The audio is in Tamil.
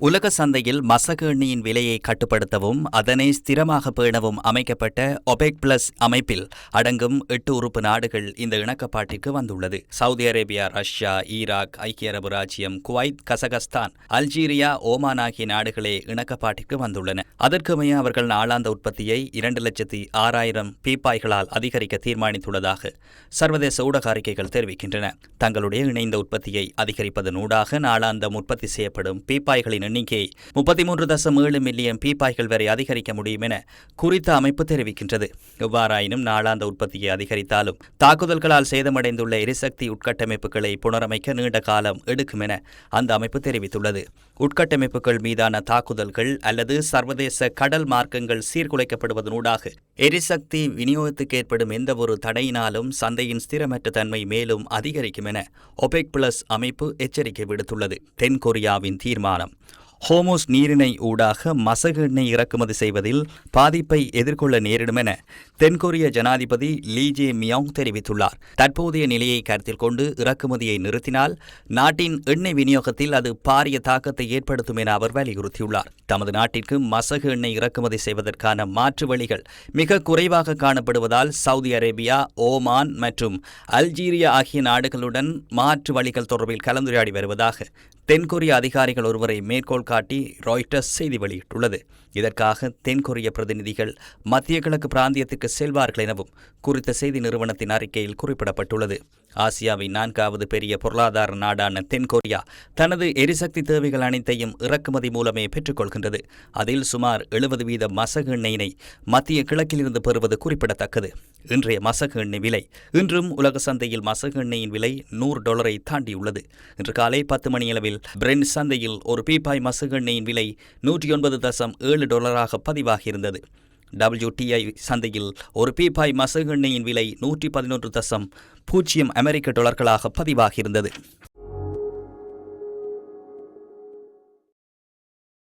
உலக சந்தையில் மசகு எண்ணெயின் விலையை கட்டுப்படுத்தவும் அதனை ஸ்திரமாக பேணவும் அமைக்கப்பட்ட ஒபெக் பிளஸ் அமைப்பில் அடங்கும் 8 உறுப்பு நாடுகள் இந்த இணக்கப்பாட்டிற்கு வந்துள்ளது. சவுதி அரேபியா, ரஷ்யா, ஈராக், ஐக்கிய அரபு ராச்சியம், குவைத், கசகஸ்தான், அல்ஜீரியா, ஓமான் ஆகிய நாடுகளே இணக்கப்பாட்டிற்கு வந்துள்ளன. அதற்குமைய அவர்கள் நாளாந்த உற்பத்தியை 2,06,000 பீப்பாய்களால் அதிகரிக்க தீர்மானித்துள்ளதாக சர்வதேச ஊடக அறிக்கைகள் தெரிவிக்கின்றன. தங்களுடைய இணைந்த உற்பத்தியை அதிகரிப்பதனூடாக நாளாந்தம் உற்பத்தி செய்யப்படும் பீப்பாய்களின் எண்ணிக்கையை 33.7 மில்லியன் பீப்பாய்கள் வரை அதிகரிக்க முடியும் என குறித்த அமைப்பு தெரிவிக்கின்றது. எவ்வாறாயினும் நாளாந்த உற்பத்தியை அதிகரித்தாலும் தாக்குதல்களால் சேதமடைந்துள்ள எரிசக்தி உட்கட்டமைப்புகளை புனரமைக்க நீண்ட காலம் எடுக்கும் என அந்த அமைப்பு தெரிவித்துள்ளது. உட்கட்டமைப்புகள் மீதான தாக்குதல்கள் அல்லது சர்வதேச கடல் மார்க்கங்கள் சீர்குலைக்கப்படுவதனூடாக எரிசக்தி விநியோகத்துக்கு ஏற்படும் எந்தவொரு தடையினாலும் சந்தையின் ஸ்திரமற்ற தன்மை மேலும் அதிகரிக்கும் என ஒபெக் பிளஸ் அமைப்பு எச்சரிக்கை விடுத்துள்ளது. தென்கொரியாவின் தீர்மானம் ஹோமோஸ் நீரிணை ஊடாக மசகு எண்ணெய் இறக்குமதி செய்வதில் பாதிப்பை எதிர்கொள்ள நேரிடும் என தென்கொரிய ஜனாதிபதி லீ ஜே மியோங் தெரிவித்துள்ளார். தற்போதைய நிலையை கருத்தில் கொண்டு இறக்குமதியை நிறுத்தினால் நாட்டின் எண்ணெய் விநியோகத்தில் அது பாரிய தாக்கத்தை ஏற்படுத்தும் என அவர் வலியுறுத்தியுள்ளார். தமது நாட்டிற்கு மசகு எண்ணெய் இறக்குமதி செய்வதற்கான மாற்று வழிகள் மிக குறைவாக காணப்படுவதால் சவுதி அரேபியா, ஓமான் மற்றும் அல்ஜீரியா ஆகிய நாடுகளுடன் மாற்று வழிகள் தொடர்பில் கலந்துரையாடி வருவதாக தென்கொரிய அதிகாரிகள் ஒருவரை மேற்கோள் காட்டி ராய்ட்டர்ஸ் செய்தி வெளியிட்டுள்ளது. இதற்காக தென்கொரிய பிரதிநிதிகள் மத்திய கிழக்கு பிராந்தியத்திற்கு செல்வார்கள் எனவும் குறித்த செய்தி நிறுவனத்தின் அறிக்கையில் குறிப்பிடப்பட்டுள்ளது. ஆசியாவின் 4வது பெரிய பொருளாதார நாடான தென்கொரியா தனது எரிசக்தி தேவைகள் அனைத்தையும் இறக்குமதி மூலமே பெற்றுக்கொள்கின்றது. அதில் சுமார் 70% மசகு எண்ணெயினை மத்திய கிழக்கிலிருந்து பெறுவது குறிப்பிடத்தக்கது. இன்றைய மசகு எண்ணெய் விலை இன்றும் உலக சந்தையில் மசகு எண்ணெயின் விலை $100 தாண்டியுள்ளது. இன்று காலை 10 மணியளவில் பிரெண்ட் சந்தையில் ஒரு பீப்பாய் மசகு எண்ணெயின் விலை $109.7 பதிவாகியிருந்தது. WTI சந்தையில் ஒரு பீப்பாய் மசகு எண்ணெயின் விலை $111.0 அமெரிக்க டாலர்களாக பதிவாகியிருந்தது.